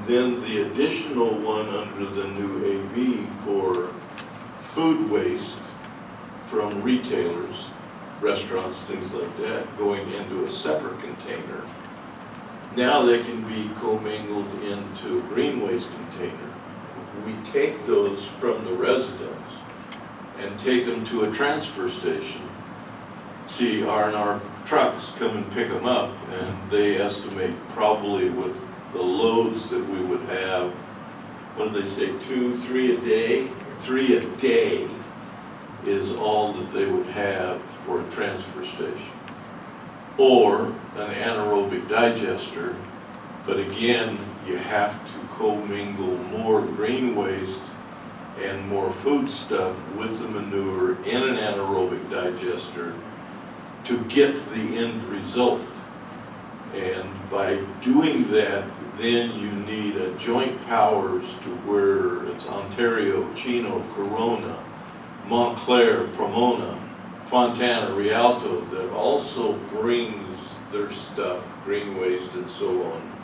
And then the additional one under the new AB for food waste from retailers, restaurants, things like that, going into a separate container. Now they can be commingled into a green waste container. We take those from the residents and take them to a transfer station. See, R&R trucks come and pick them up, and they estimate probably with the loads that we would have, what do they say, 2, 3 a day? 3 a day is all that they would have for a transfer station. Or an anaerobic digester, but again, you have to commingle more green waste and more food stuff with the manure in an anaerobic digester to get the end result. And by doing that, then you need a joint powers to where it's Ontario, Chino, Corona, Montclair, Pomona, Fontana, Rialto, that also brings their stuff, green waste and so on,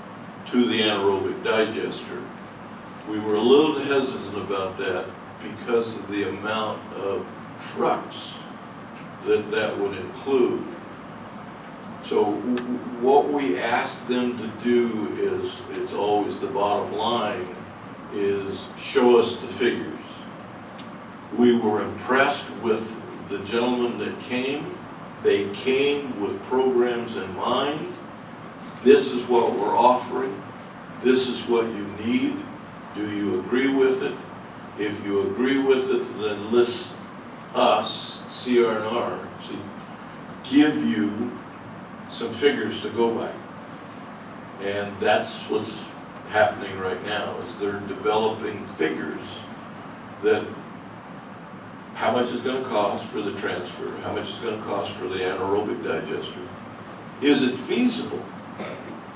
to the anaerobic digester. We were a little hesitant about that because of the amount of trucks that would include. So what we ask them to do is, it's always the bottom line, is show us the figures. We were impressed with the gentlemen that came. They came with programs in mind. This is what we're offering. This is what you need. Do you agree with it? If you agree with it, then list us, CR&R, give you some figures to go by. And that's what's happening right now, is they're developing figures that how much is going to cost for the transfer, how much is going to cost for the anaerobic digester. Is it feasible?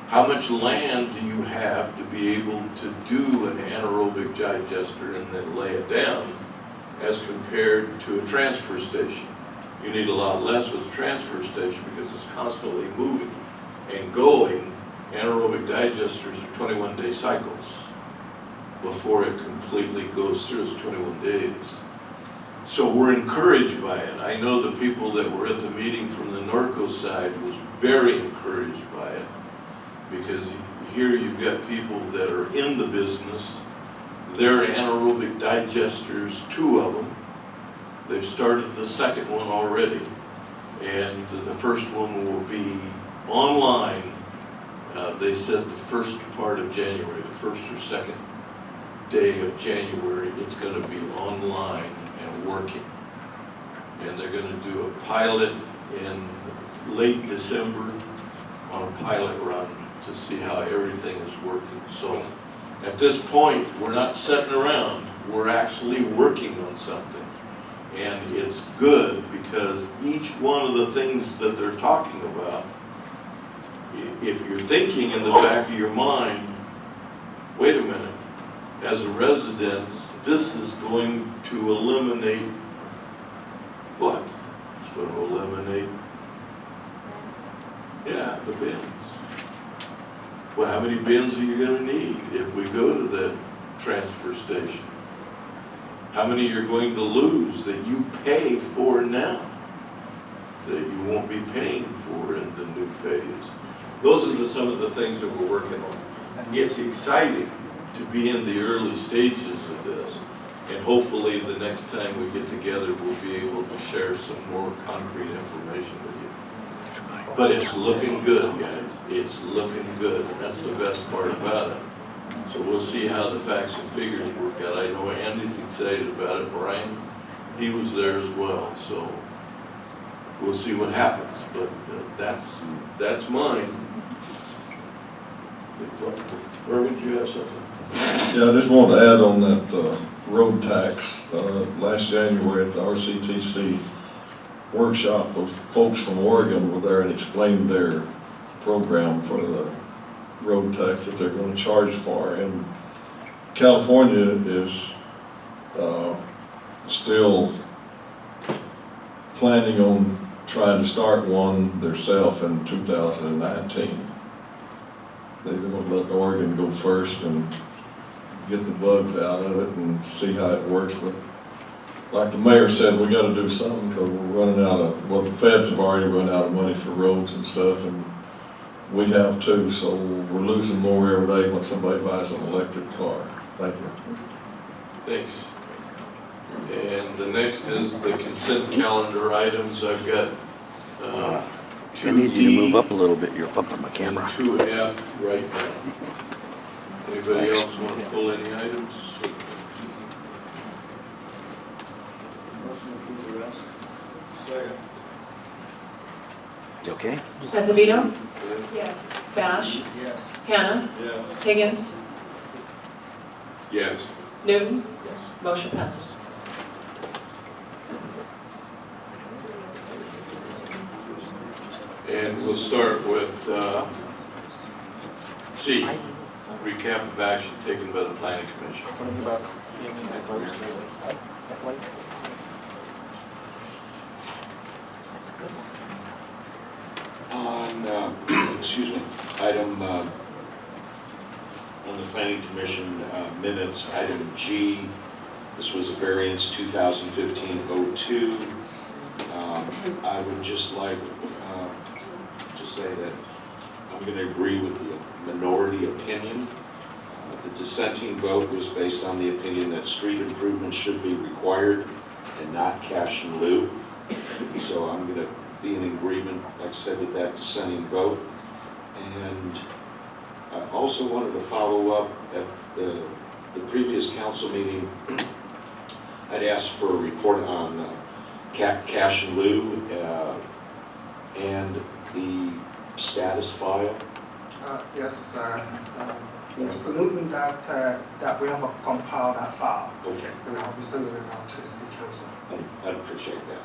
How much land do you have to be able to do an anaerobic digester and then lay it down as compared to a transfer station? You need a lot less with a transfer station because it's constantly moving and going. Anaerobic digesters are 21-day cycles before it completely goes through its 21 days. So we're encouraged by it. I know the people that were at the meeting from the Norco side was very encouraged by it, because here you've got people that are in the business. They're anaerobic digesters, 2 of them. They've started the second one already, and the first one will be online. They said the first part of January, the first or second day of January, it's going to be online and working. And they're going to do a pilot in late December on a pilot run to see how everything is working. So at this point, we're not sitting around, we're actually working on something. And it's good because each one of the things that they're talking about, if you're thinking in the back of your mind, wait a minute, as a resident, this is going to eliminate what? It's going to eliminate, the bins. Well, how many bins are you going to need if we go to that transfer station? How many you're going to lose that you pay for now that you won't be paying for in the new phase? Those are some of the things that we're working on. It's exciting to be in the early stages of this, and hopefully the next time we get together we'll be able to share some more concrete information with you. But it's looking good, guys. It's looking good. That's the best part about it. So we'll see how the facts and figures work out. I know Andy's excited about it. Brian, he was there as well. So we'll see what happens. But that's mine. Irvin, do you have something? Yeah, I just wanted to add on that road tax. Last January at the RCTC workshop, those folks from Oregon were there and explained their program for the road tax that they're going to charge for. And California is still planning on trying to start one themselves in 2019. They're gonna let Oregon go first and get the bugs out of it and see how it works. But like the mayor said, we gotta do something because we're running out of, well, the feds have already run out of money for roads and stuff, and we have too, so we're losing more every day when somebody buys an electric car. Thank you. Thanks. And the next is the consent calendar items. I've got I 2D need you to move up a little bit. You're up on my and camera. 2F right now. Anybody else want to pull any items? Motion to approve the rest. Second. You okay? Azevedo? Yes. Bash? Yes. Hannah? Yes. Higgins? Yes. Newton? Yes. Motion passes. And we'll start with C, recap of action taken by the planning commission. Something about filming the votes. That's a good one. On, excuse me, item, on the planning commission minutes, item G, this was a variance 2015-02. I would just like to say that I'm going to agree with the minority opinion. The dissenting vote was based on the opinion that street improvements should be required and not cash in lieu. So I'm going to be in agreement, like I said, with that dissenting vote. And I also wanted to follow up at the previous council meeting. I'd asked for a report on cash in lieu and the status file. Yes, Mr. Newton, that we have compiled that file, Okay, and I'll be sending it out to the city council. I'd appreciate that.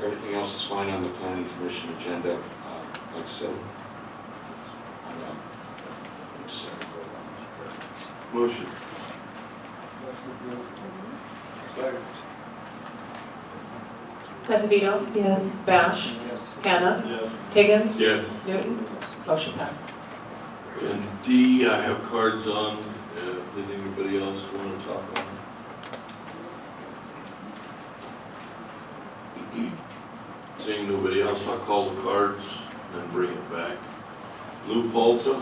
Everything else is fine on the planning commission agenda. Like I said, Motion. Motion approved. Second. Azevedo? Yes. Bash? Yes. Hannah? Yes. Higgins? Yes. Newton? Motion passes. And D, I have cards on. Did anybody else want to talk on? Seeing nobody else, I'll call the cards and bring it back. Lou Polza?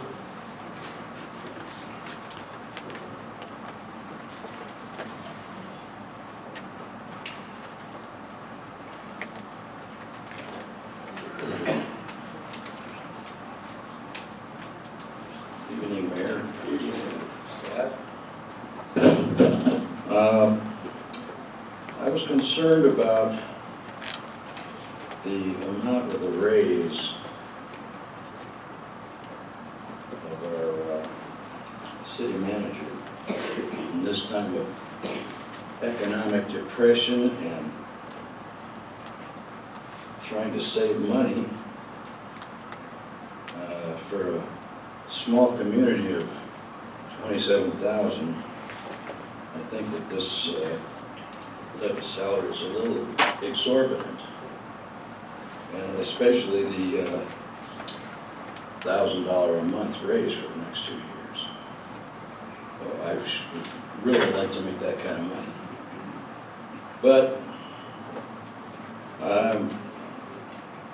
Evening, Mayor. Staff. I was concerned about the amount of the raise of our city manager in this time of economic depression and trying to save money for a small community of 27,000. I think that this type of salary is a little exorbitant, and especially the $1,000 a month raise for the next 2 years. I would really like to make that kind of money. But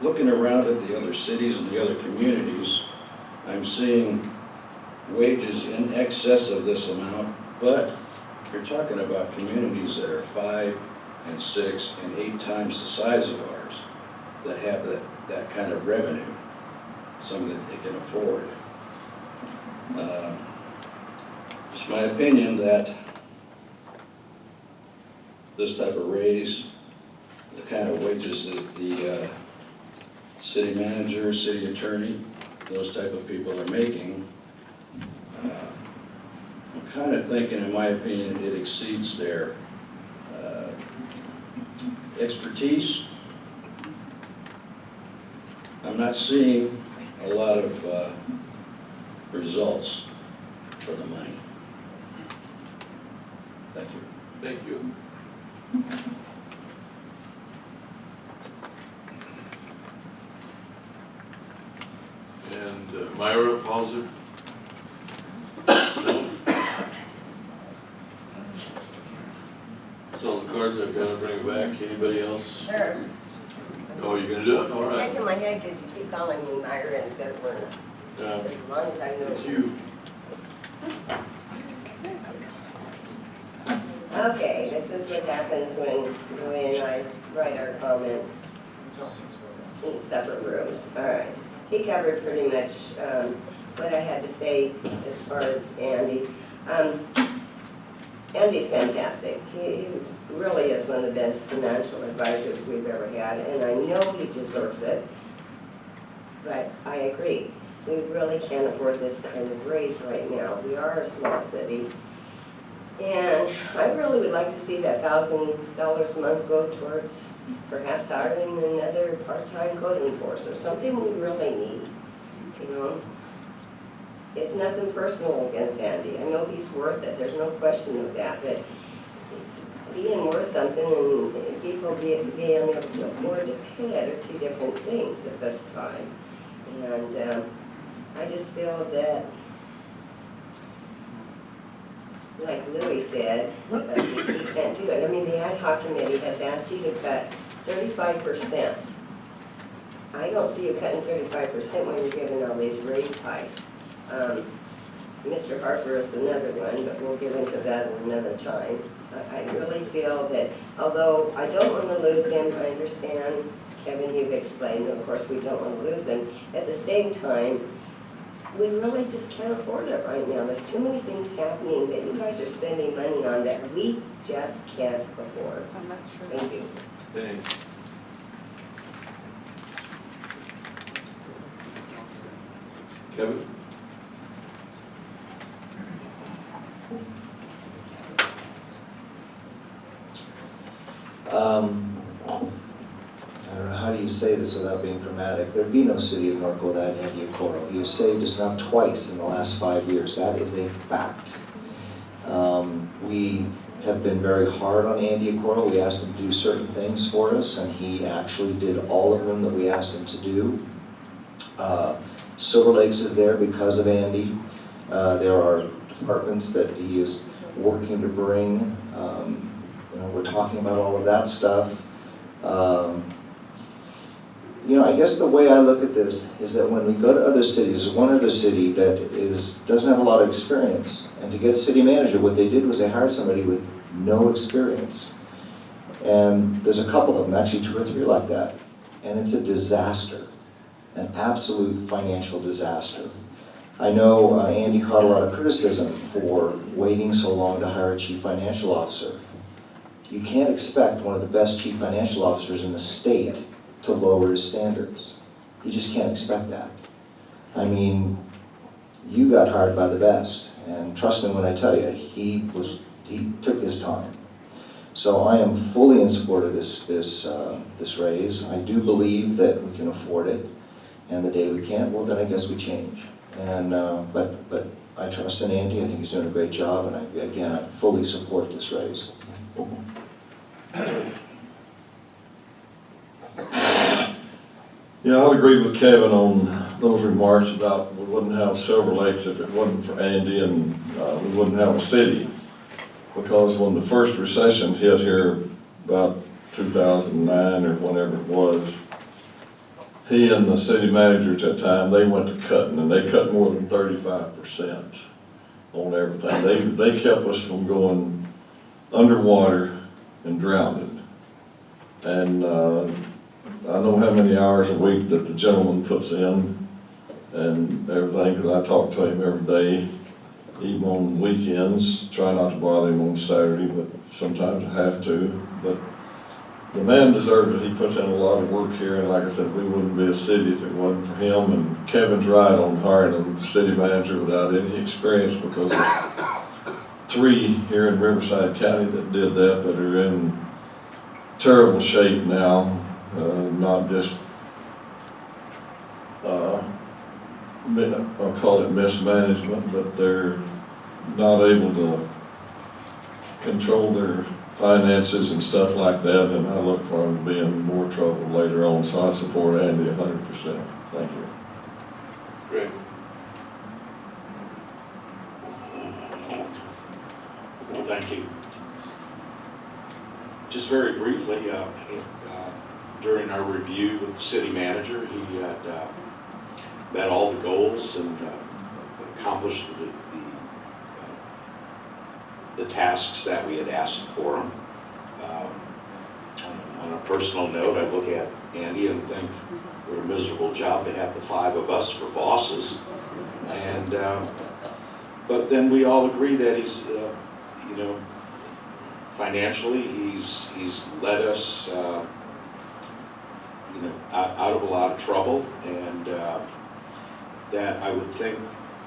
looking around at the other cities and the other communities, I'm seeing wages in excess of this amount, but you're talking about communities that are 5 and 6 and 8 times the size of ours that have that kind of revenue, something that they can afford. It's my opinion that this type of raise, the kind of wages that the city manager, city attorney, those type of people are making, I'm kind of thinking, in my opinion, it exceeds their expertise. I'm not seeing a lot of results for the money. Thank you. Thank you. And Myra Pauser? No? That's all the cards I've got to bring back. Anybody else? Sure. Oh, you're gonna do it? All right. Shaking my head because you keep calling me Myra instead of Werner. Yeah, As long as I know. it's you. Okay, this is what happens when Joey and I write our comments in separate rooms. All right. He covered pretty much what I had to say as far as Andy. Andy's fantastic. He really is one of the best financial advisors we've ever had, and I know he deserves it. But I agree, we really can't afford this kind of raise right now. We are a small city. And I really would like to see that $1,000 a month go towards perhaps hiring another part-time code enforcer, something we really need, you know? It's nothing personal against Andy. I know he's worth it, there's no question of that, but being worth something and people being able to afford to pay it are two different things at this time. And I just feel that, like Louis said, you can't do it. I mean, the ad hoc committee has asked you to cut 35%. I don't see you cutting 35% when you're giving all these raise hikes. Mr. Harper is another one, but we'll get into that another time. I really feel that, although I don't want to lose him, I understand, Kevin, you've explained, of course, we don't want to lose him. At the same time, we really just can't afford it right now. There's too many things happening that you guys are spending money on that we just can't afford. I'm not sure. Thank you. Thanks. Kevin? I don't know, how do you say this without being dramatic? There'd be no city of Norco without Andy Okoro. He has saved us now twice in the last 5 years. That is a fact. We have been very hard on Andy Okoro. We asked him to do certain things for us, and he actually did all of them that we asked him to do. Silver Lakes is there because of Andy. There are departments that he is working to bring. You know, we're talking about all of that stuff. You know, I guess the way I look at this is that when we go to other cities, there's one other city that doesn't have a lot of experience. And to get a city manager, what they did was they hired somebody with no experience. And there's a couple of them, actually 2 or 3 like that. And it's a disaster, an absolute financial disaster. I know Andy caught a lot of criticism for waiting so long to hire a chief financial officer. You can't expect one of the best chief financial officers in the state to lower his standards. You just can't expect that. I mean, you got hired by the best, and trust me when I tell you, he took his time. So I am fully in support of this raise. I do believe that we can afford it, and the day we can't, well then I guess we change. And but I trust in Andy. I think he's doing a great job, and I fully support this raise. Yeah, I'll agree with Kevin on those remarks about we wouldn't have Silver Lakes if it wasn't for Andy, and we wouldn't have a city. Because when the first recession hit here about 2009 or whenever it was, he and the city manager at that time, they went to cutting, and they cut more than 35% on everything. They kept us from going underwater and drowning. And I know how many hours a week that the gentleman puts in and everything, because I talk to him every day, even on weekends. Try not to bother him on Saturday, but sometimes I have to. But the man deserves it. He puts in a lot of work here, and like I said, we wouldn't be a city if it wasn't for him. And Kevin's right on hiring a city manager without any experience, because there's 3 here in Riverside County that did that are in terrible shape now. Not just, I'll call it mismanagement, but they're not able to control their finances and stuff like that, and I look for them to be in more trouble later on, so I support Andy 100%. Thank you. Great. Thank you. Just very briefly, during our review with the city manager, he had met all the goals and accomplished the tasks that we had asked for him. On a personal note, I look at Andy and think what a miserable job to have the 5 of us for bosses. And but then we all agree that he's, you know, financially, he's led us, you know, out of a lot of trouble, and that I would think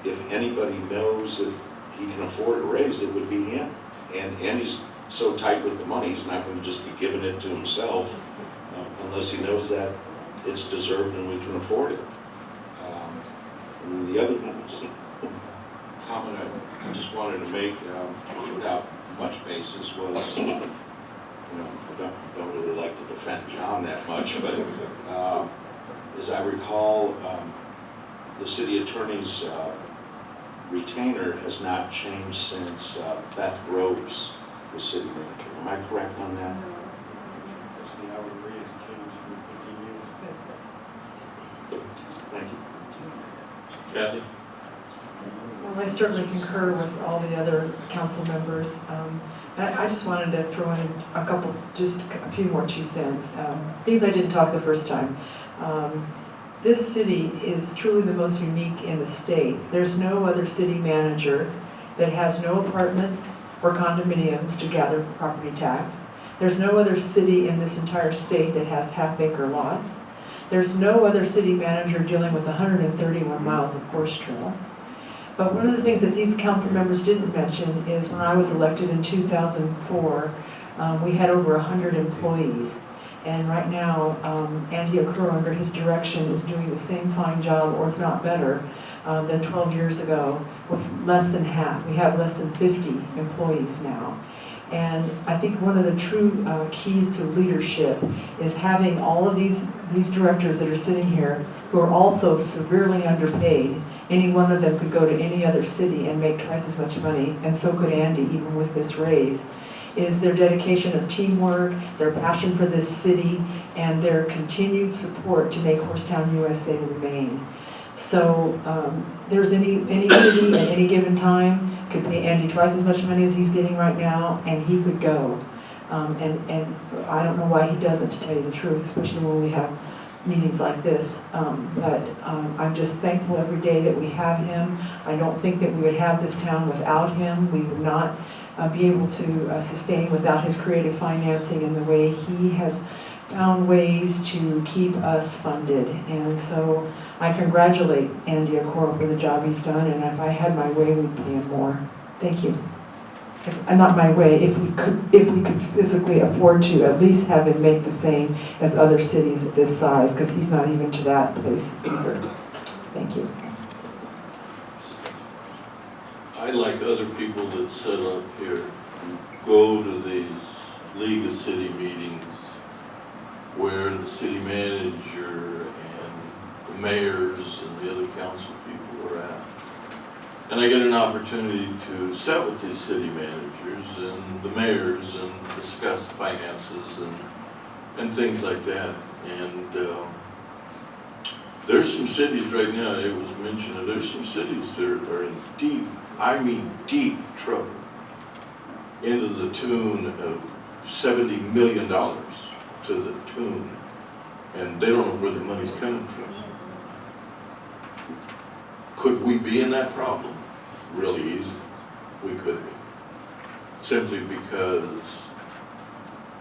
if anybody knows that he can afford a raise, it would be him. And he's so tight with the money, he's not going to just be giving it to himself unless he knows that it's deserved and we can afford it. And the other comment I just wanted to make without much basis was, you know, I don't really like to defend John that much, but as I recall, the city attorney's retainer has not changed since Beth Groves was city manager. Am I correct on that? That's the hourly rate has changed for 15 years. Thank you. Kathy? Well, I certainly concur with all the other council members. I just wanted to throw in just a few more 2 cents, because I didn't talk the first time. This city is truly the most unique in the state. There's no other city manager that has no apartments or condominiums to gather property tax. There's no other city in this entire state that has half-acre lots. There's no other city manager dealing with 131 miles of horse trail. But one of the things that these council members didn't mention is when I was elected in 2004, we had over 100 employees. And right now, Andy Okuro, under his direction, is doing the same fine job, or if not better, than 12 years ago, with less than half. We have less than 50 employees now. And I think one of the true keys to leadership is having all of these directors that are sitting here who are also severely underpaid. Any one of them could go to any other city and make twice as much money, and so could Andy, even with this raise. Is their dedication of teamwork, their passion for this city, and their continued support to make Horsetown USA remain. So there's any city at any given time could pay Andy twice as much money as he's getting right now, and he could go. And I don't know why he doesn't, to tell you the truth, especially when we have meetings like this. But I'm just thankful every day that we have him. I don't think that we would have this town without him. We would not be able to sustain without his creative financing and the way he has found ways to keep us funded. And so I congratulate Andy Okoro for the job he's done, and if I had my way, we'd pay him more. Thank you. Not my way, if we could physically afford to at least have him make the same as other cities of this size, because he's not even to that place either. Thank you. I, like other people that sit up here, go to these League of City meetings where the city manager and the mayors and the other council people are at. And I get an opportunity to sit with these city managers and the mayors and discuss finances and things like that. And there's some cities right now, it was mentioned, that there's some cities that are in deep, I mean deep trouble, into the tune of $70 million to the tune, and they don't know where the money's coming from. Could we be in that problem? Really easy. We could be. Simply because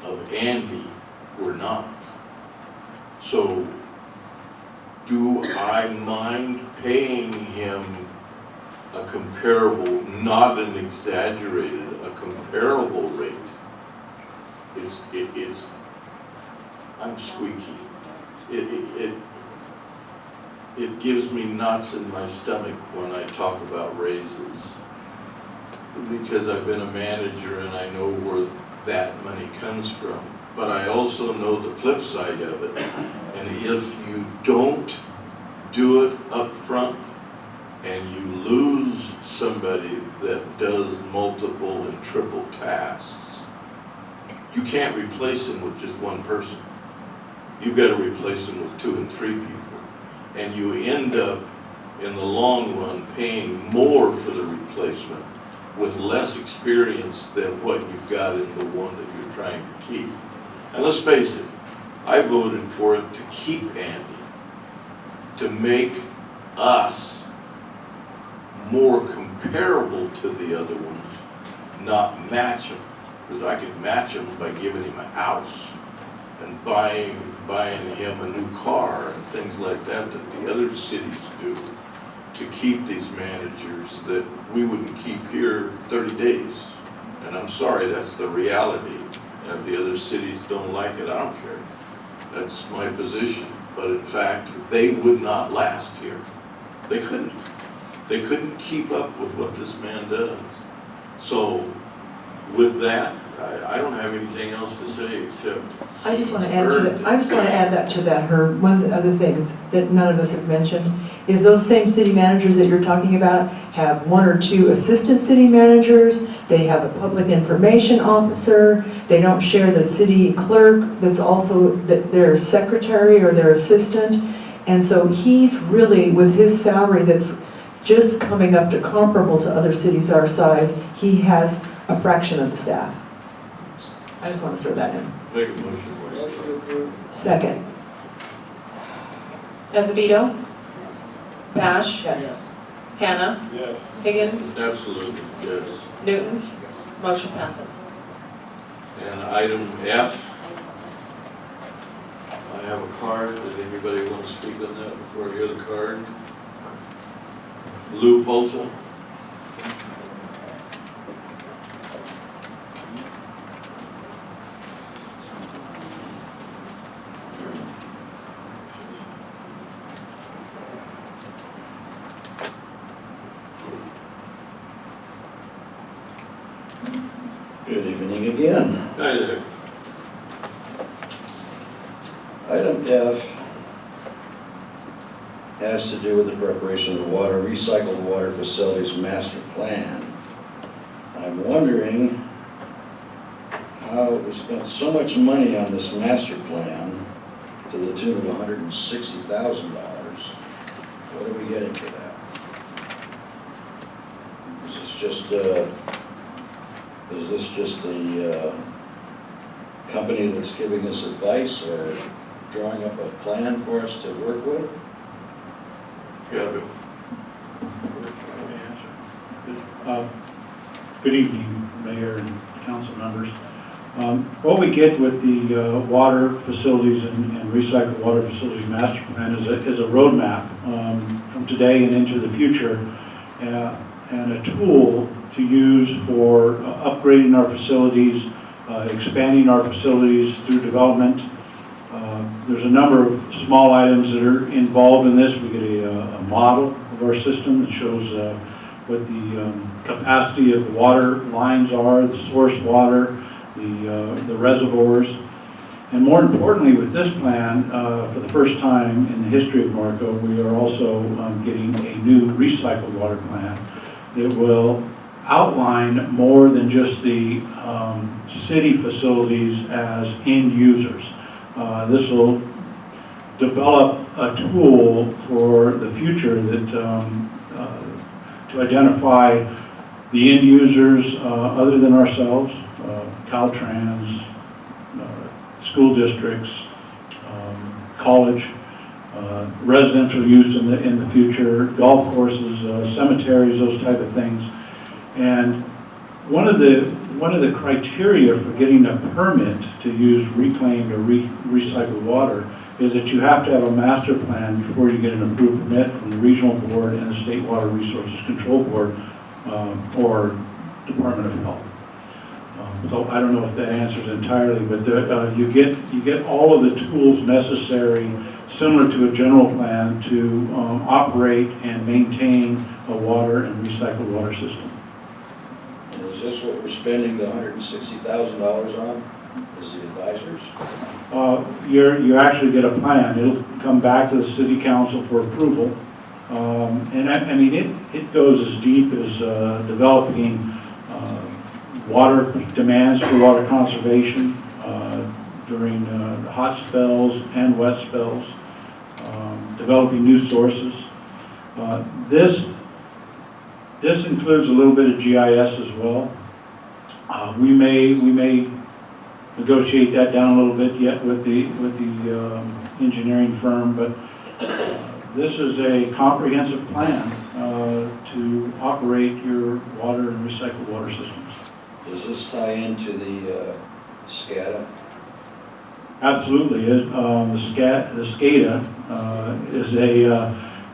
of Andy, we're not. So, do I mind paying him a comparable, not an exaggerated, a comparable rate? It's I'm squeaky. It gives me knots in my stomach when I talk about raises, because I've been a manager and I know where that money comes from. But I also know the flip side of it. And if you don't do it up front, and you lose somebody that does multiple and triple tasks, you can't replace them with just one person. You've got to replace them with 2 and 3 people. And you end up, in the long run, paying more for the replacement with less experience than what you've got in the one that you're trying to keep. And let's face it, I voted for it to keep Andy, to make us more comparable to the other ones, not match them. Because I could match him by giving him a house and buying him a new car and things like that the other cities do to keep these managers that we wouldn't keep here 30 days. And I'm sorry, that's the reality. And if the other cities don't like it, I don't care. That's my position. But in fact, they would not last here. They couldn't. They couldn't keep up with what this man does. So with that, I don't have anything else to say except. I just want to add to that. I just want to add that to that, Herb. One of the other things that none of us have mentioned is those same city managers that you're talking about have 1 or 2 assistant city managers. They have a public information officer. They don't share the city clerk that's also their secretary or their assistant. And so he's really, with his salary that's just coming up to comparable to other cities our size, he has a fraction of the staff. I just want to throw that in. Make a motion. Motion approved. Second. Azevedo? Bash? Yes. Hannah? Yes. Higgins? Absolutely, yes. Newton? Motion passes. And item F, I have a card. Does anybody want to speak on that before I hear the card? Lou Polta? Good evening again. Hi there. Item F has to do with the preparation of the recycled water facilities master plan. I'm wondering how we spent so much money on this master plan to the tune of $160,000. What are we getting for that? Is this just the company that's giving us advice or drawing up a plan for us to work with? Yeah, Good evening, Mayor and council members. What we get with the water facilities and recycled water facilities master plan is a roadmap from today and into the future, and a tool to use for upgrading our facilities, expanding our facilities through development. There's a number of small items that are involved in this. We get a model of our system that shows what the capacity of the water lines are, the source water, the reservoirs. And more importantly, with this plan, for the first time in the history of Norco, we are also getting a new recycled water plan that will outline more than just the city facilities as end users. This will develop a tool for the future that to identify the end users other than ourselves, Caltrans, school districts, college, residential use in the future, golf courses, cemeteries, those type of things. And one of the criteria for getting a permit to use reclaimed or recycled water is that you have to have a master plan before you get an approved permit from the regional board and the State Water Resources Control Board or Department of Health. So I don't know if that answers entirely, but you get all of the tools necessary, similar to a general plan, to operate and maintain a water and recycled water system. And is this what we're spending the $160,000 on, is the advisors? You actually get a plan. It'll come back to the city council for approval, And I mean, it goes as deep as developing water demands for water conservation during hot spells and wet spells, developing new sources. This includes a little bit of GIS as well. We may negotiate that down a little bit yet with the engineering firm, but this is a comprehensive plan to operate your water and recycled water systems. Does this tie into the SCADA? Absolutely. The SCADA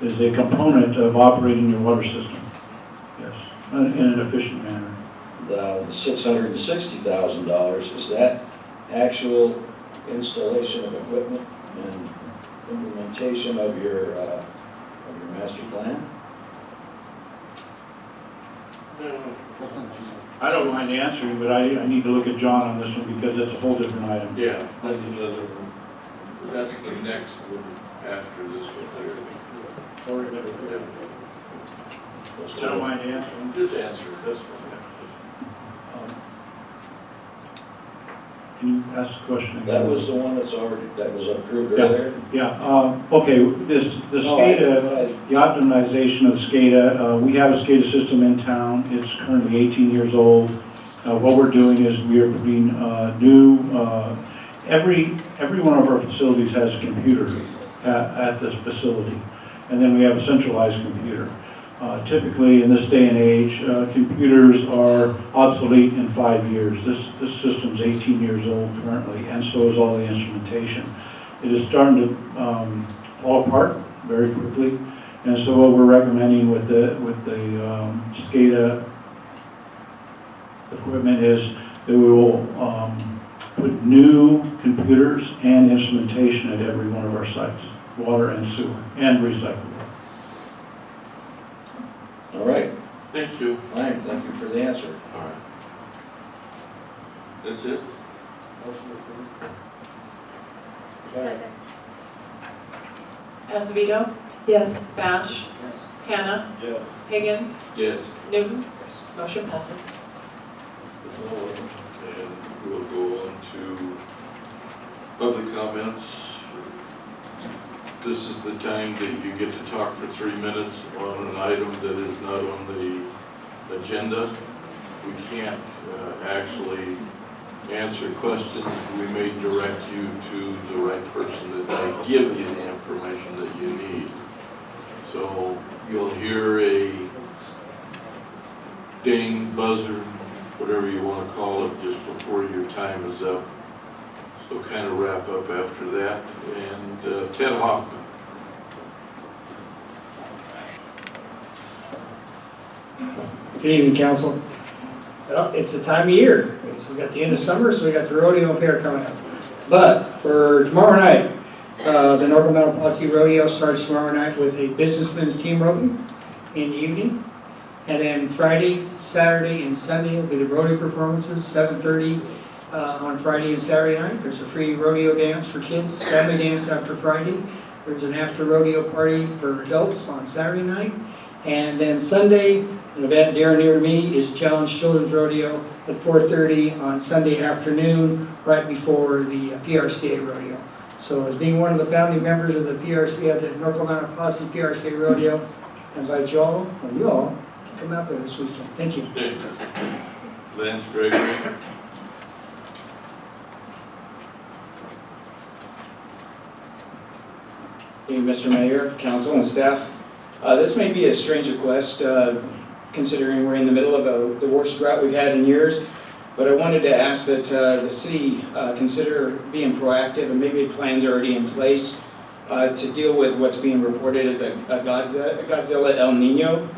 is a component of operating your water system. Yes, in an efficient manner. The $660,000, is that actual installation of equipment and implementation of your master plan? I don't mind answering, but I need to look at John on this one because it's a whole different item. Yeah, that's another one. That's the next one after this one. I don't mind answering. Just answer it, that's fine. Can you ask the question again? That was the one that was approved earlier? Yeah, okay, the SCADA, the optimization of the SCADA, we have a SCADA system in town. It's currently 18 years old. What we're doing is we are putting every one of our facilities has a computer at this facility. And then we have a centralized computer. Typically, in this day and age, computers are obsolete in 5 years. This system's 18 years old currently, and so is all the instrumentation. It is starting to fall apart very quickly, and so what we're recommending with the SCADA equipment is that we will put new computers and instrumentation at every one of our sites, water and sewer, and recyclable. All right, Thank you. fine, thank you for the answer. All right. That's it? Motion approved. Second. Azevedo, Yes. Bash, Yes. Hannah, Yes. Higgins, Yes. Newton. Motion passes. And we'll go on to public comments. This is the time that you get to talk for 3 minutes on an item that is not on the agenda. We can't actually answer questions. We may direct you to the right person that may give you the information that you need. So you'll hear a ding, buzzer, whatever you want to call it, just before your time is up. So kind of wrap up after that. And Ted Hoffman. Good evening, council. Well, it's the time of year. We got the end of summer, so we got the rodeo fair coming up. But for tomorrow night, the Norco Metal Posse Rodeo starts tomorrow night with a businessman's team roping in the evening. And then Friday, Saturday, and Sunday will be the rodeo performances, 7:30 on Friday and Saturday night. There's a free rodeo dance for kids, family dance after Friday. There's an after rodeo party for adults on Saturday night. And then Sunday, an event dear and near to me is Challenge Children's Rodeo at 4:30 on Sunday afternoon, right before the PRCA Rodeo. So as being one of the founding members of the PRCA, the Norco Mountain Posse PRCA Rodeo, I invite you all to come out there this weekend. Thank you. Lance Gregory. Thank you, Mr. Mayor, council, and staff. This may be a strange request, considering we're in the middle of the worst drought we've had in years, but I wanted to ask that the city consider being proactive, and maybe plans are already in place to deal with what's being reported as a Godzilla El Nino.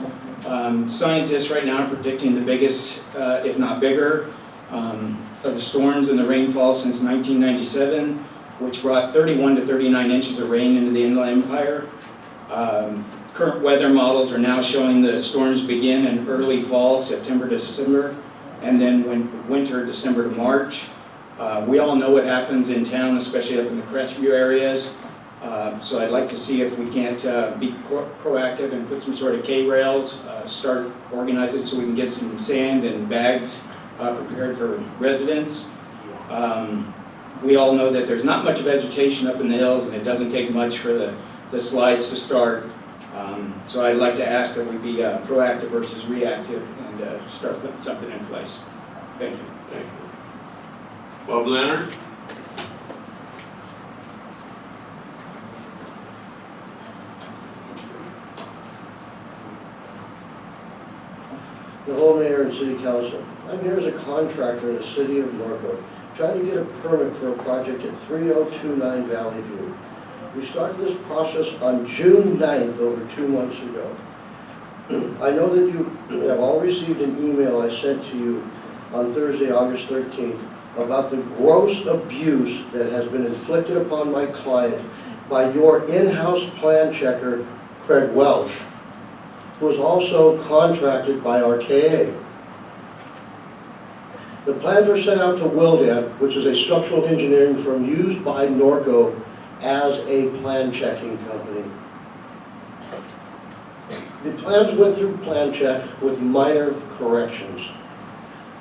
Scientists right now are predicting the biggest, if not bigger, of the storms and the rainfall since 1997, which brought 31 to 39 inches of rain into the Inland Empire. Current weather models are now showing the storms begin in early fall, September to December, and then winter, December to March. We all know what happens in town, especially up in the Crestview areas. So I'd like to see if we can't be proactive and put some sort of K-rails, start organize it so we can get some sand and bags prepared for residents. We all know that there's not much vegetation up in the hills, and it doesn't take much for the slides to start. So I'd like to ask that we be proactive versus reactive and start putting something in place. Thank you. Thank you. Bob Leonard? Hello, Mayor and City Council. I'm here as a contractor in the city of Norco, trying to get a permit for a project at 3029 Valley View. We started this process on June 9th, over 2 months ago. I know that you have all received an email I sent to you on Thursday, August 13th, about the gross abuse that has been inflicted upon my client by your in-house plan checker, Craig Welch, who was also contracted by RKA. The plans were sent out to Wildan, which is a structural engineering firm used by Norco as a plan checking company. The plans went through plan check with minor corrections.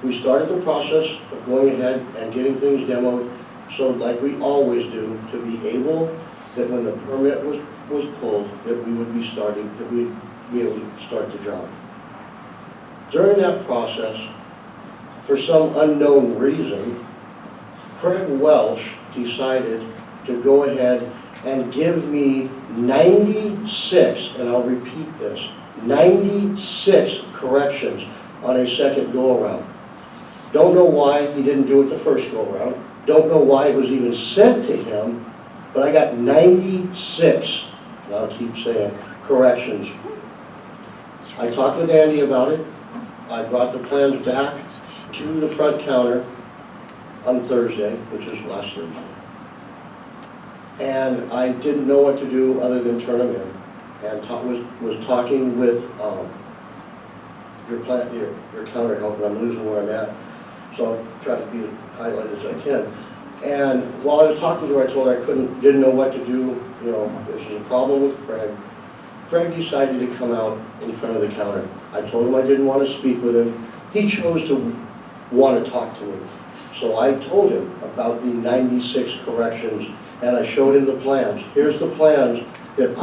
We started the process of going ahead and getting things demoed, so like we always do, to be able that when the permit was pulled, that we would be starting, that we'd be able to start the job. During that process, for some unknown reason, Craig Welch decided to go ahead and give me 96, and I'll repeat this, 96 corrections on a second go-around. Don't know why he didn't do it the first go-around. Don't know why it was even sent to him, but I got 96, and I'll keep saying, corrections. I talked with Andy about it. I brought the plans back to the front counter on Thursday, which is last Thursday. And I didn't know what to do other than turn them in. And was talking with your counter help, and I'm losing where I'm at. So I'll try to be as highlighted as I can. And while I was talking to her, I told her I didn't know what to do. You know, this is a problem with Craig. Craig decided to come out in front of the counter. I told him I didn't want to speak with him. He chose to want to talk to me. So I told him about the 96 corrections, and I showed him the plans. Here's the plans that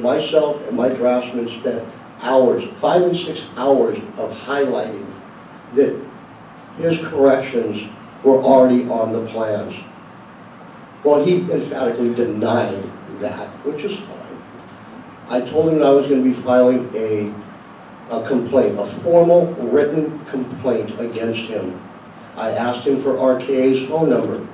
myself and my draftsman spent hours, 5 and 6 hours of highlighting that his corrections were already on the plans. Well, he emphatically denied that, which is fine. I told him I was going to be filing a complaint, a formal written complaint against him. I asked him for RKA's phone number.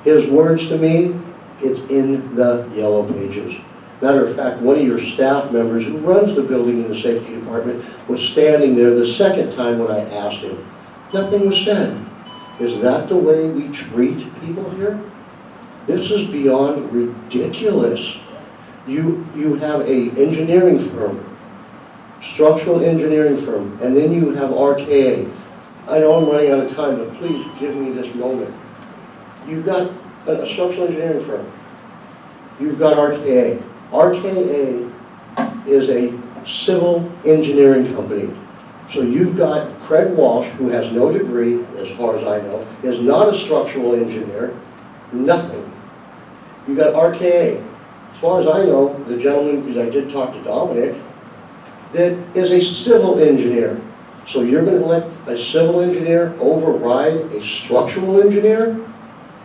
His words to me, it's in the yellow pages. Matter of fact, one of your staff members who runs the building in the safety department was standing there the second time when I asked him. Nothing was said. Is that the way we treat people here? This is beyond ridiculous. You have an engineering firm, structural engineering firm, and then you have RKA. I know I'm running out of time, but please give me this moment. You've got a structural engineering firm. You've got RKA. RKA is a civil engineering company. So you've got Craig Walsh, who has no degree, as far as I know, is not a structural engineer, nothing. You've got RKA. As far as I know, the gentleman, because I did talk to Dominic, that is a civil engineer. So you're going to let a civil engineer override a structural engineer?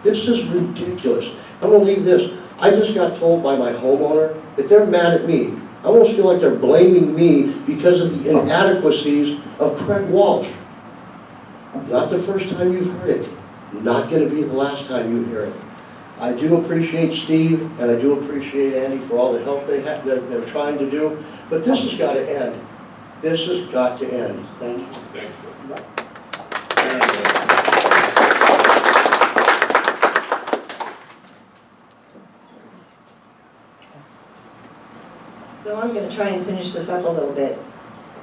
This is ridiculous. I'm going to leave this. I just got told by my homeowner that they're mad at me. I almost feel like they're blaming me because of the inadequacies of Craig Walsh. Not the first time you've heard it. Not going to be the last time you hear it. I do appreciate Steve and I do appreciate Andy for all the help they're trying to do, but this has got to end. This has got to end. Thank you. Thank you. So I'm going to try and finish this up a little bit.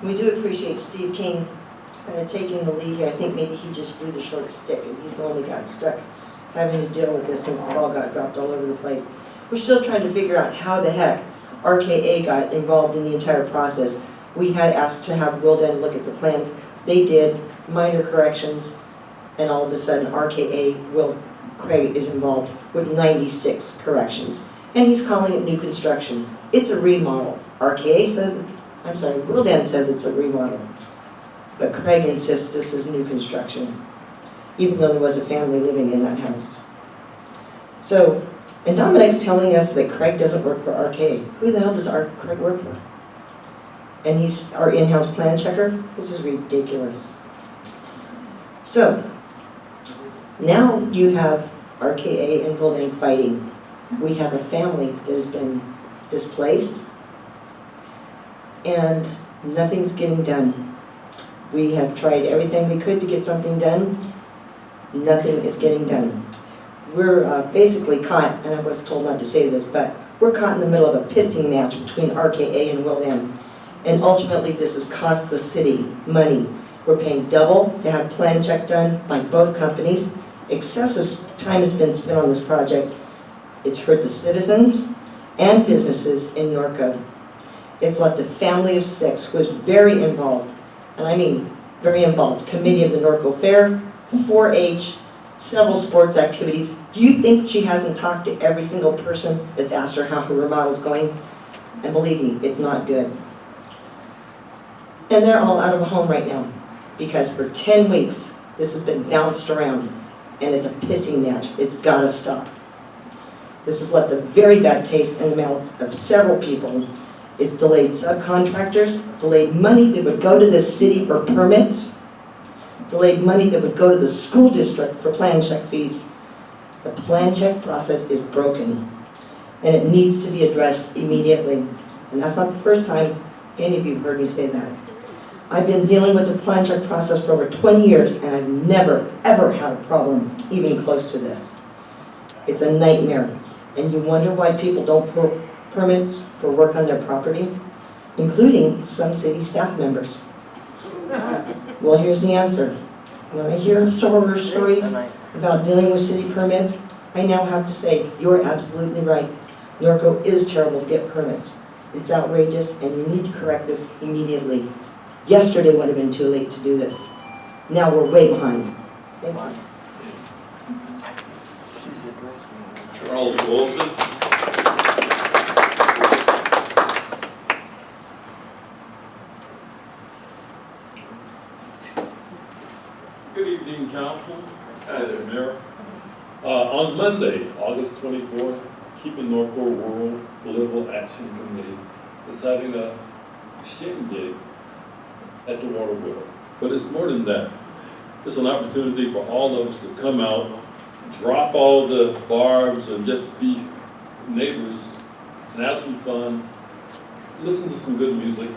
We do appreciate Steve King kind of taking the lead here. I think maybe he just blew the short stick and he's the one that got stuck having to deal with this since the ball got dropped all over the place. We're still trying to figure out how the heck RKA got involved in the entire process. We had asked to have Wilden look at the plans. They did minor corrections, and all of a sudden RKA, Craig is involved with 96 corrections. And he's calling it new construction. It's a remodel. RKA says, Wilden says it's a remodel. But Craig insists this is new construction, even though there was a family living in that house. So, and Dominic's telling us that Craig doesn't work for RKA. Who the hell does Craig work for? And he's our in-house plan checker? This is ridiculous. So, now you have RKA and Wilden fighting. We have a family that has been displaced, and nothing's getting done. We have tried everything we could to get something done. Nothing is getting done. We're basically caught, and I was told not to say this, but we're caught in the middle of a pissing match between RKA and Wilden. And ultimately, this has cost the city money. We're paying double to have plan check done by both companies. Excessive time has been spent on this project. It's hurt the citizens and businesses in Norco. It's left a family of 6 who is very involved, and I mean very involved, committee of the Norco Fair, 4-H, several sports activities. Do you think she hasn't talked to every single person that's asked her how her remodel's going? And believe me, it's not good. And they're all out of a home right now because for 10 weeks this has been bounced around, and it's a pissing match. It's got to stop. This has left a very bad taste in the mouths of several people. It's delayed subcontractors, delayed money that would go to the city for permits, delayed money that would go to the school district for plan check fees. The plan check process is broken, and it needs to be addressed immediately. And that's not the first time any of you have heard me say that. I've been dealing with the plan check process for over 20 years, and I've never, ever had a problem even close to this. It's a nightmare, and you wonder why people don't put permits for work on their property, including some city staff members. Well, here's the answer. When I hear horror stories about dealing with city permits, I now have to say, you're absolutely right. Norco is terrible to get permits. It's outrageous, and you need to correct this immediately. Yesterday would have been too late to do this. Now we're way behind. Thank you. Charles Bolton. Good evening, Council. Hi there. Mayor. On Monday, August 24th, Keeping Norco Rural Political Action Committee deciding a shindig at the water wheel. But it's more than that. It's an opportunity for all of us to come out, drop all the barbs and just be neighbors and have some fun, listen to some good music.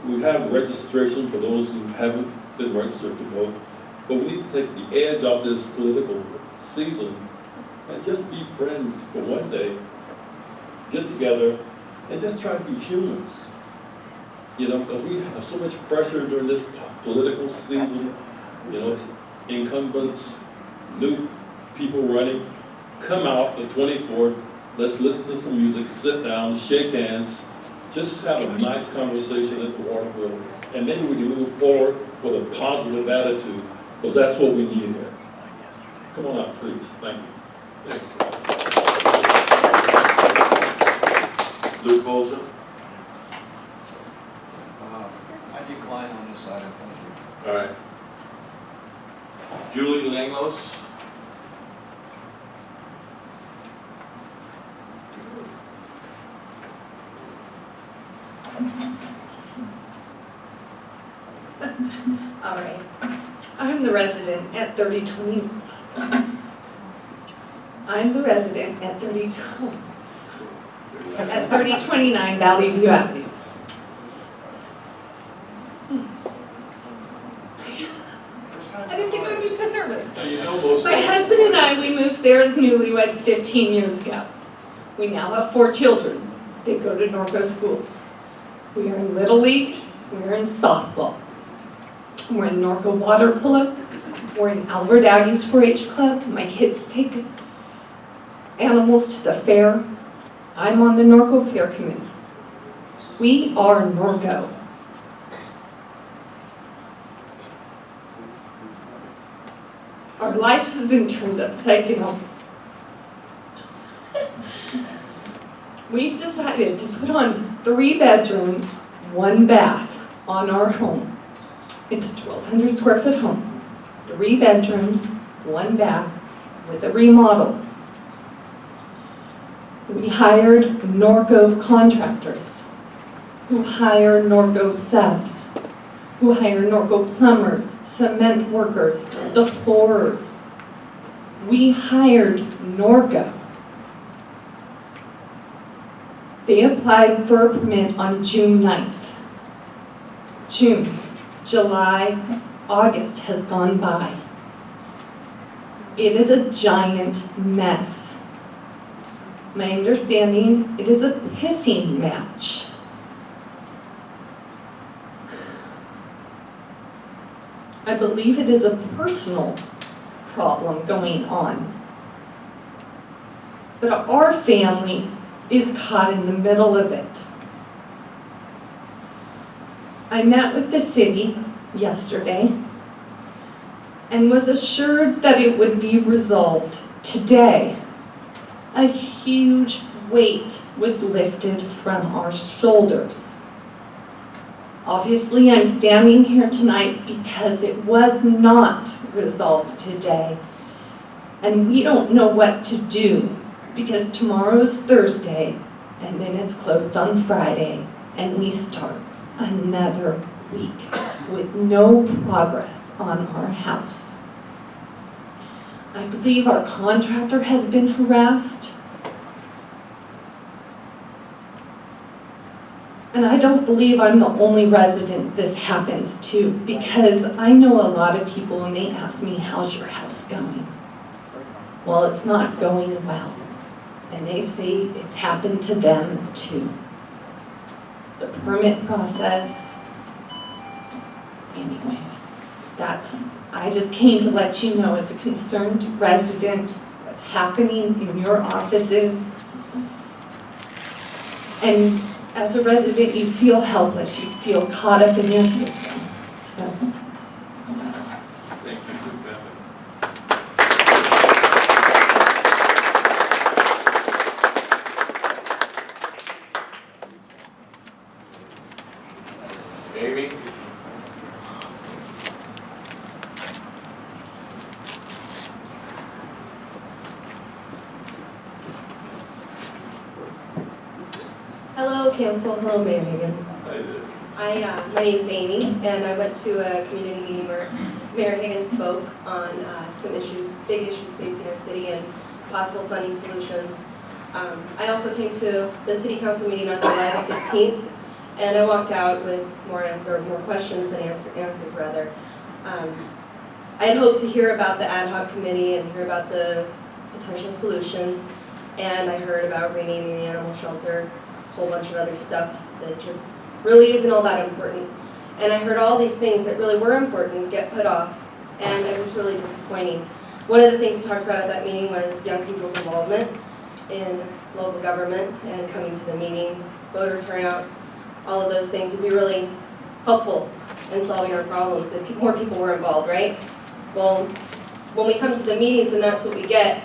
We have registration for those who haven't been registered to vote, but we need to take the edge off this political season and just be friends for one day, get together, and just try to be humans. You know, because we have so much pressure during this political season, you know, it's incumbents, new people running. Come out the 24th, let's listen to some music, sit down, shake hands, just have a nice conversation at the water wheel, and maybe we can move forward with a positive attitude, because that's what we need here. Come on out, please. Thank you. Thank you. Luke Bolton. I decline on this item, thank you. All right. Julie Langlos. All right. I'm the resident at 3020. I'm the resident at 3029 Valley View Avenue. I didn't think I would be so nervous. You know most My husband and I, we moved there as newlyweds 15 years ago. We now have 4 children. They go to Norco schools. We are in Little League. We're in softball. We're in Norco water polo. We're in Alverdaggy's 4-H club. My kids take animals to the fair. I'm on the Norco Fair Committee. We are Norco. Our life has been turned upside down. We've decided to put on 3 bedrooms, 1 bath on our home. It's a 1,200 square foot home, 3 bedrooms, 1 bath with a remodel. We hired Norco contractors who hire Norco subs, who hire Norco plumbers, cement workers, the floorers. We hired Norco. They applied for a permit on June 9th. June, July, August has gone by. It is a giant mess. My understanding, it is a pissing match. I believe it is a personal problem going on. But our family is caught in the middle of it. I met with the city yesterday and was assured that it would be resolved today. A huge weight was lifted from our shoulders. Obviously, I'm standing here tonight because it was not resolved today. And we don't know what to do because tomorrow's Thursday and then it's closed on Friday and we start another week with no progress on our house. I believe our contractor has been harassed. And I don't believe I'm the only resident this happens to, because I know a lot of people and they ask me, how's your house going? Well, it's not going well. And they say it's happened to them too. The permit process, anyways, I just came to let you know as a concerned resident what's happening in your offices. And as a resident, you feel helpless, you feel caught up in your system. So, Thank you for coming. Amy? Hello, Council. Hello, Mayor Higgins. Hi there. My name is Amy, and I went to a community meeting where Mayor Higgins spoke on some issues, big issues facing our city and possible funding solutions. I also came to the City Council meeting on July 15th, and I walked out with more questions than answers rather. I had hoped to hear about the ad hoc committee and hear about the potential solutions, and I heard about renaming the animal shelter, a whole bunch of other stuff that just really isn't all that important. And I heard all these things that really were important get put off, and it was really disappointing. One of the things we talked about at that meeting was young people's involvement in local government and coming to the meetings, voter turnout, all of those things would be really helpful in solving our problems if more people were involved, right? Well, when we come to the meetings and that's what we get,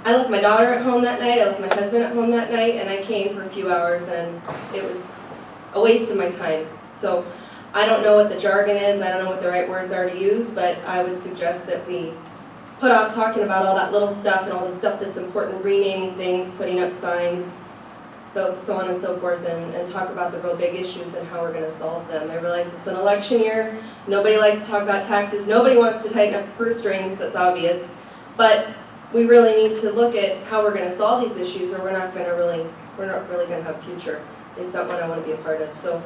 I left my daughter at home that night, I left my husband at home that night, and I came for a few hours and it was a waste of my time. So I don't know what the jargon is, I don't know what the right words are to use, but I would suggest that we put off talking about all that little stuff and all the stuff that's important, renaming things, putting up signs, so on and so forth, and talk about the real big issues and how we're going to solve them. I realize it's an election year, nobody likes to talk about taxes, nobody wants to tighten up the purse strings, that's obvious, but we really need to look at how we're going to solve these issues or we're not really going to have a future. It's not what I want to be a part of. So,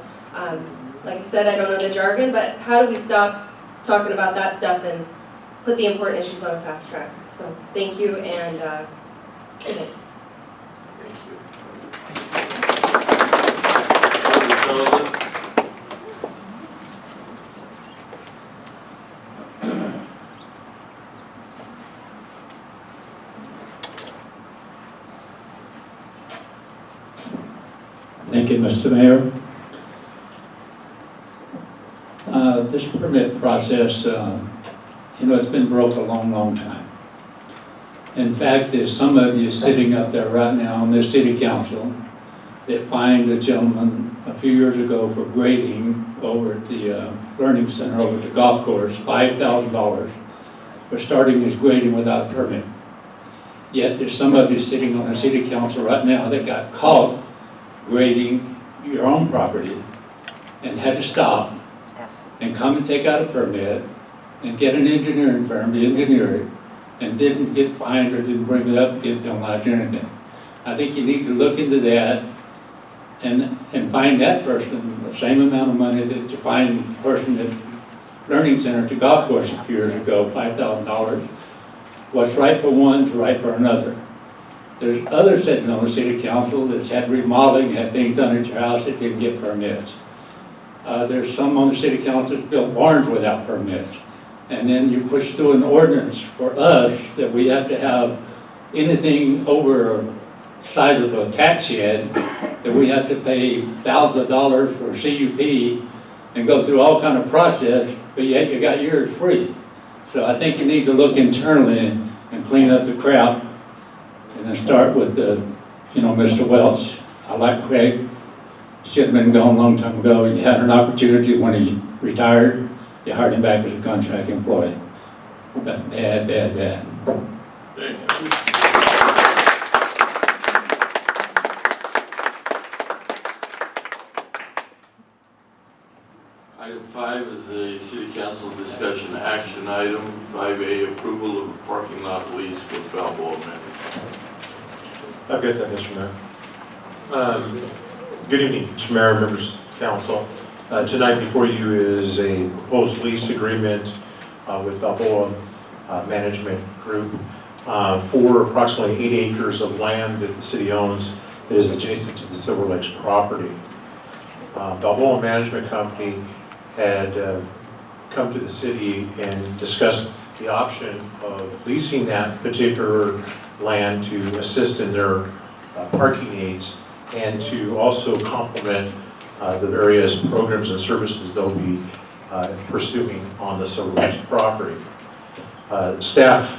like I said, I don't know the jargon, but how do we stop talking about that stuff and put the important issues on a fast track? So, thank you, and good night. Thank you, Mr. Mayor. This permit process, it's been broke a long, long time. In fact, there's some of you sitting up there right now on the city council that fined a gentleman a few years ago for grading over at the Learning Center over at the golf course, $5,000 for starting his grading without a permit. Yet there's some of you sitting on the city council right now that got caught grading your own property and had to stop and come and take out a permit and get an engineering firm to engineer it and didn't get fined or didn't bring it up, get penalized or anything. I think you need to look into that and find that person the same amount of money that you fined the person at Learning Center at the golf course a few years ago, $5,000. What's right for one's right for another. There's others sitting on the city council that's had remodeling, had things done at your house that didn't get permits. There's some on the city council that's built barns without permits. And then you push through an ordinance for us that we have to have anything over a size of a tax shed, that we have to pay thousands of dollars for CUP and go through all kind of process, but yet you got yours free. So I think you need to look internally and clean up the crap and then start with Mr. Welch. I like Craig. Should have been gone a long time ago. You had an opportunity when he retired. You hired him back as a contract employee. But bad, bad, bad. Item 5 is a city council discussion action item. 5A, approval of a parking lot lease with Balboa Management. I'll get that, Mr. Mayor. Good evening, Mr. Mayor, members of the council. Tonight before you is a proposed lease agreement with Balboa Management Group for approximately 8 acres of land that the city owns that is adjacent to the Silver Lakes property. Balboa Management Company had come to the city and discussed the option of leasing that particular land to assist in their parking needs and to also complement the various programs and services they'll be pursuing on the Silver Lakes property. Staff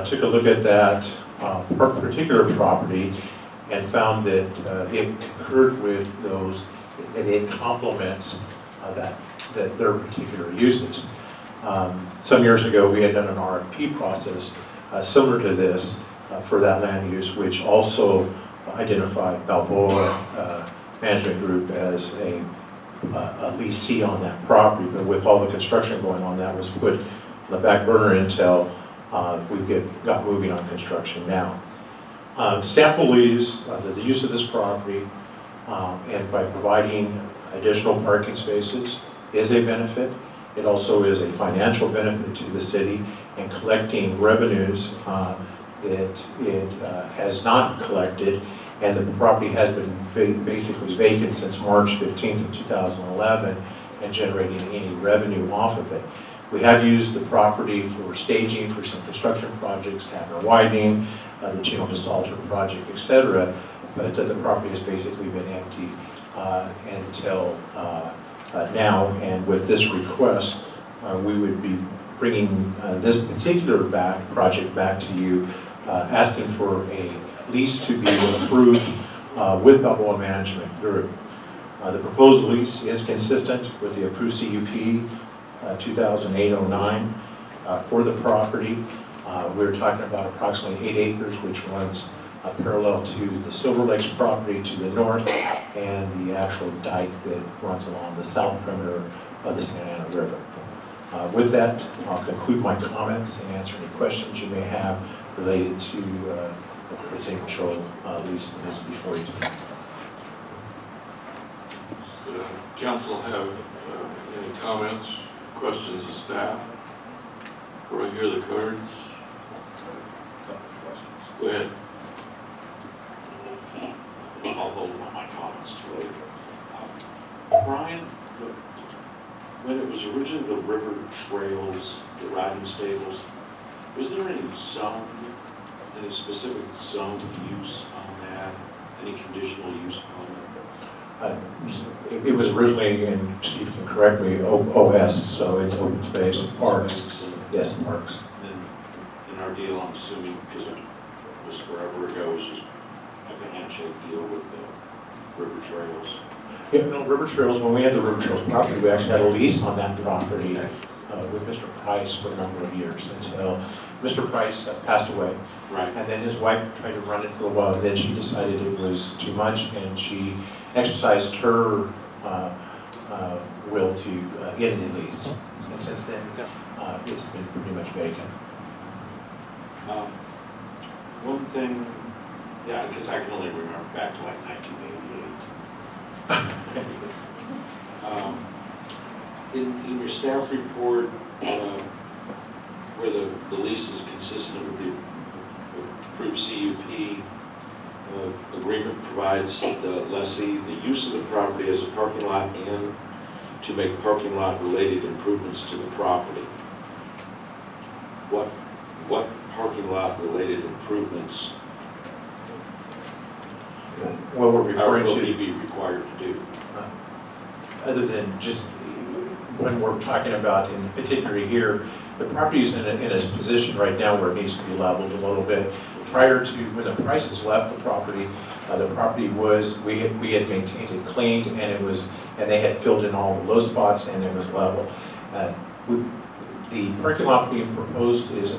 took a look at that particular property and found that it concurred with those, and it complements that their particular uses. Some years ago, we had done an RFP process similar to this for that land use, which also identified Balboa Management Group as a leasee on that property. But with all the construction going on, that was put on the back burner until we got moving on construction now. Staff believes that the use of this property and by providing additional parking spaces is a benefit. It also is a financial benefit to the city in collecting revenues that it has not collected, and the property has been basically vacant since March 15th of 2011 and generating any revenue off of it. We have used the property for staging for some construction projects, Hattner widening, the Chino de Salter project, etc. But the property has basically been empty until now. And with this request, we would be bringing this particular project back to you, asking for a lease to be approved with Balboa Management Group. The proposed lease is consistent with the approved CUP 2008-09 for the property. We're talking about approximately 8 acres, which runs parallel to the Silver Lakes property to the north and the actual dike that runs along the south perimeter of the Santa Ana River. With that, I'll conclude my comments and answer any questions you may have related to the retain control lease that is before you tonight. Does the council have any comments, questions of staff? Before I hear the cards. Go ahead. I'll hold on my comments to later. Brian, when it was originally the river trails, the riding stables, was there any specific zone use on that? Any conditional use on It was originally, and Steve can correct me, OS, so it's open space, parks. Yes, parks. In our deal, I'm assuming, because it was forever ago, it was just like a handshake deal with the river trails. Yeah, no, River Trails, when we had the River Trails property, we actually had a lease on that property with Mr. Price for a number of years until Mr. Price passed away. Right. And then his wife tried to run it for a while, and then she decided it was too much, and she exercised her will to end the lease. And since then, it's been pretty much vacant. One thing, yeah, because I can only remember back to like 1988. In your staff report, where the lease is consistent with the approved CUP, agreement provides the lessee the use of the property as a parking lot and to make parking lot related improvements to the property. What parking lot related improvements What we're referring will to, he be required to do? other than just when we're talking about in particular here, the property is in a position right now where it needs to be leveled a little bit. Prior to when the Prices left the property was, we had maintained it cleaned, and they had filled in all the low spots, and it was level. The parking lot being proposed is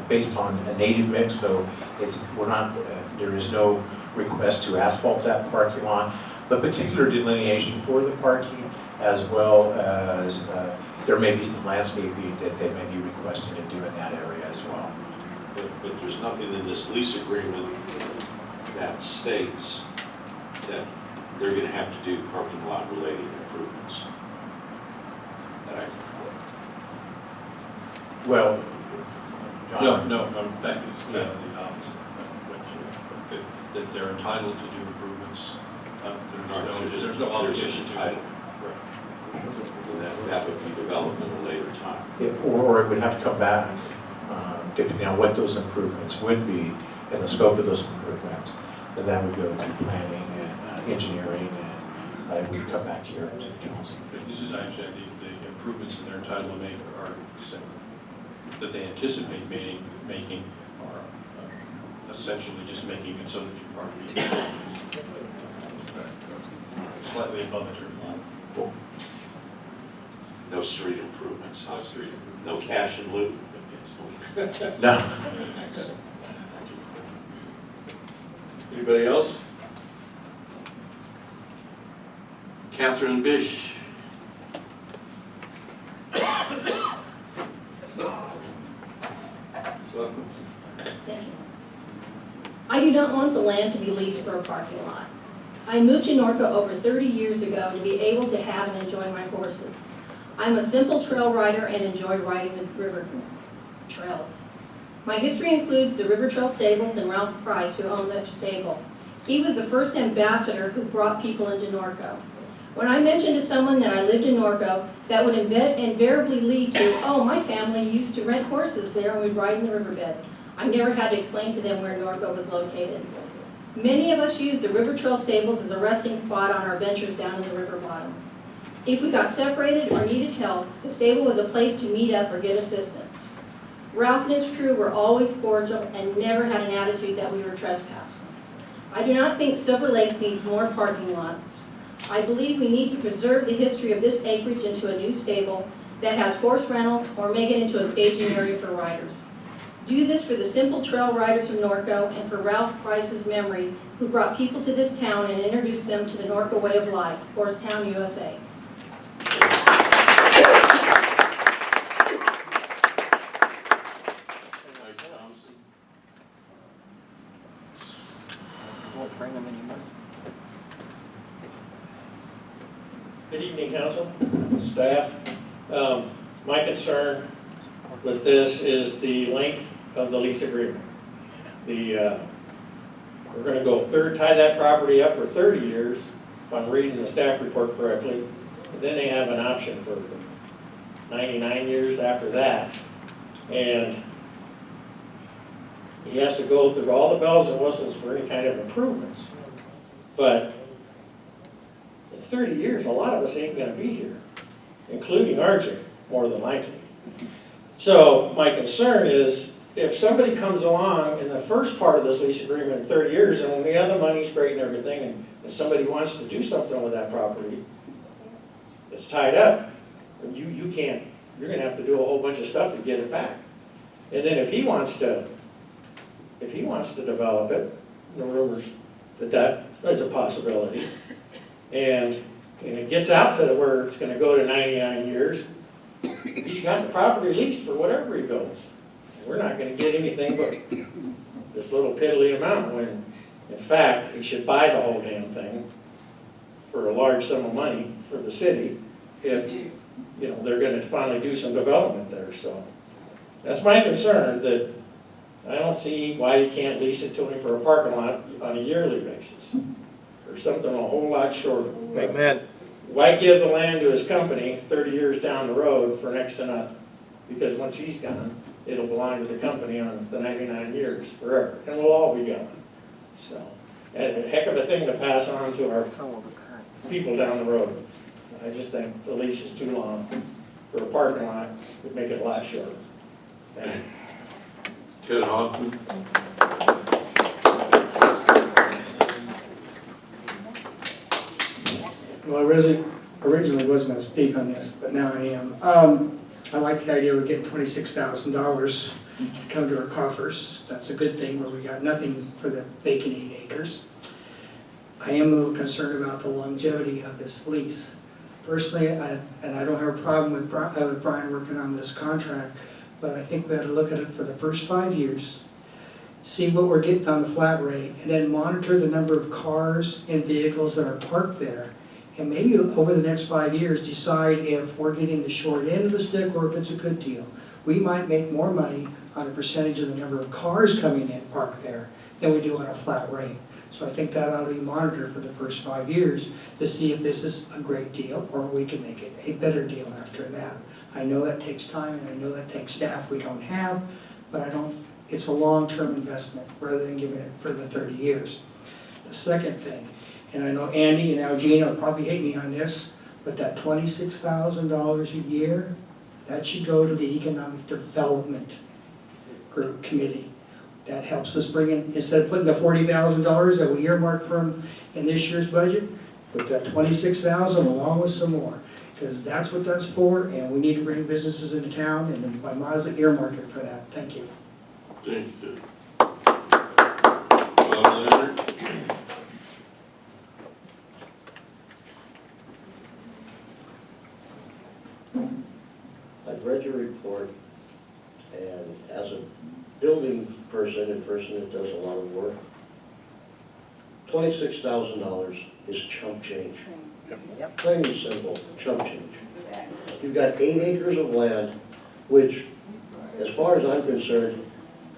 based on a native mix, so there is no request to asphalt that parking lot. The particular delineation for the parking, as well as there may be some landscaping that they may be requesting to do in that area as well. But there's nothing in this lease agreement that states that they're going to have to do parking lot related improvements. That I can Well, John? No, in fact, it's the opposite. That they're entitled to do improvements. There's no obligation to. Right. That would be developed at a later time. Yeah, or it would have to come back, depending on what those improvements would be and the scope of those improvements. Then that would go through planning and engineering, and it would come back here to the council. This is actually the improvements that they're entitled to make are that they anticipate making are essentially just making it so that your property is slightly above the turn line. Cool. No street improvements. No street improvements. No cash in lieu. No. Excellent. Anybody else? Catherine Bish. Welcome. Thank you. I do not want the land to be leased for a parking lot. I moved to Norco over 30 years ago to be able to have and enjoy my horses. I'm a simple trail rider and enjoy riding the river trails. My history includes the River Trail Stables and Ralph Price, who owned that stable. He was the first ambassador who brought people into Norco. When I mentioned to someone that I lived in Norco, that would invariably lead to, oh, my family used to rent horses there and we'd ride in the riverbed. I never had to explain to them where Norco was located. Many of us use the River Trail Stables as a resting spot on our ventures down in the river bottom. If we got separated or needed help, the stable was a place to meet up or get assistance. Ralph and his crew were always cordial and never had an attitude that we were trespassing. I do not think Silver Lakes needs more parking lots. I believe we need to preserve the history of this acreage into a new stable that has horse rentals or make it into a staging area for riders. Do this for the simple trail riders of Norco and for Ralph Price's memory, who brought people to this town and introduced them to the Norco way of life, Horsetown, USA. Won't bring them anymore. Good evening, council, staff. My concern with this is the length of the lease agreement. We're going to go tie that property up for 30 years, if I'm reading the staff report correctly. And then they have an option for 99 years after that. And he has to go through all the bells and whistles for any kind of improvements. But 30 years, a lot of us ain't gonna be here, including RJ, more than likely. So my concern is, if somebody comes along in the first part of this lease agreement in 30 years, and when the other money's great and everything, and somebody wants to do something with that property, it's tied up, you can't, you're gonna have to do a whole bunch of stuff to get it back. And then if he wants to develop it, the rumors that is a possibility, and it gets out to where it's gonna go to 99 years, he's got the property leased for whatever he builds. We're not gonna get anything but this little piddly amount, when in fact, he should buy the whole damn thing for a large sum of money for the city if, you know, they're gonna finally do some development there. So that's my concern, that I don't see why you can't lease it to him for a parking lot on a yearly basis, or something a whole lot shorter. Amen. Why give the land to his company 30 years down the road for next to nothing? Because once he's gone, it'll belong to the company on the 99 years forever, and we'll all be gone. So, and a heck of a thing to pass on to our people down the road. I just think the lease is too long for a parking lot. Would make it a lot shorter. Thank you. Ted Hoffman. Well, I originally wasn't going to speak on this, but now I am. I like the idea of getting $26,000 to come to our coffers. That's a good thing, where we got nothing for the vacant 8 acres. I am a little concerned about the longevity of this lease. Personally, I don't have a problem with Brian working on this contract, but I think we ought to look at it for the first 5 years, see what we're getting on the flat rate, and then monitor the number of cars and vehicles that are parked there. And maybe over the next 5 years, decide if we're getting the short end of the stick or if it's a good deal. We might make more money on a percentage of the number of cars coming in parked there than we do on a flat rate. So I think that ought to be monitored for the first 5 years to see if this is a great deal or we can make it a better deal after that. I know that takes time, and I know that takes staff we don't have, but it's a long-term investment rather than giving it for the 30 years. The second thing, and I know Andy and now Gina will probably hate me on this, but that $26,000 a year, that should go to the Economic Development Group Committee. That helps us bring in, instead of putting the $40,000 that we earmarked from in this year's budget, put that $26,000 along with some more, because that's what that's for, and we need to bring businesses into town, and I might as well earmark it for that. Thank you. Thanks, Ted. Bob Leonard. I've read your report, and as a building person and person that does a lot of work, $26,000 is chump change. Plain and simple, chump change. You've got 8 acres of land, which, as far as I'm concerned,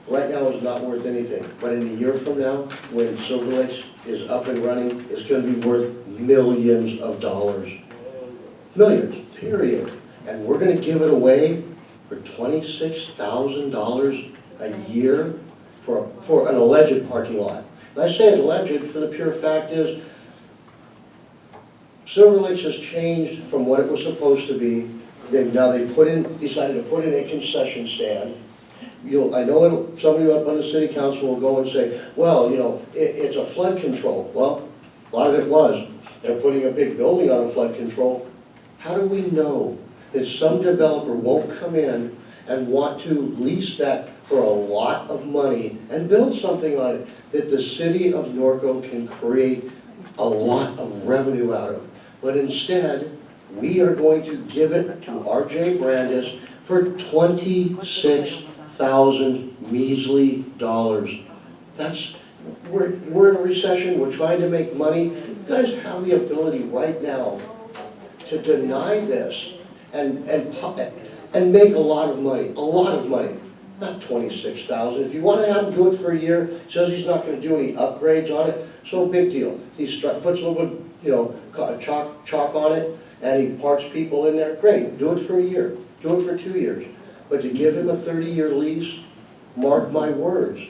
right now is not worth anything. But in a year from now, when Silver Lakes is up and running, it's going to be worth millions of dollars. Millions, period. And we're going to give it away for $26,000 a year for an alleged parking lot. And I say alleged for the pure fact is, Silver Lakes has changed from what it was supposed to be. Now they decided to put in a concession stand. I know somebody up on the city council will go and say, well, you know, it's a flood control. Well, a lot of it was. They're putting a big building on a flood control. How do we know that some developer won't come in and want to lease that for a lot of money and build something on it that the city of Norco can create a lot of revenue out of? But instead, we are going to give it to R.J. Brandis for $26,000 measly dollars. We're in a recession, we're trying to make money. You guys have the ability right now to deny this and make a lot of money, not $26,000. If you want to have him do it for a year, says he's not going to do any upgrades on it, so big deal. He puts a little bit, you know, chalk on it, and he parks people in there. Great, do it for a year, do it for 2 years. But to give him a 30-year lease, mark my words,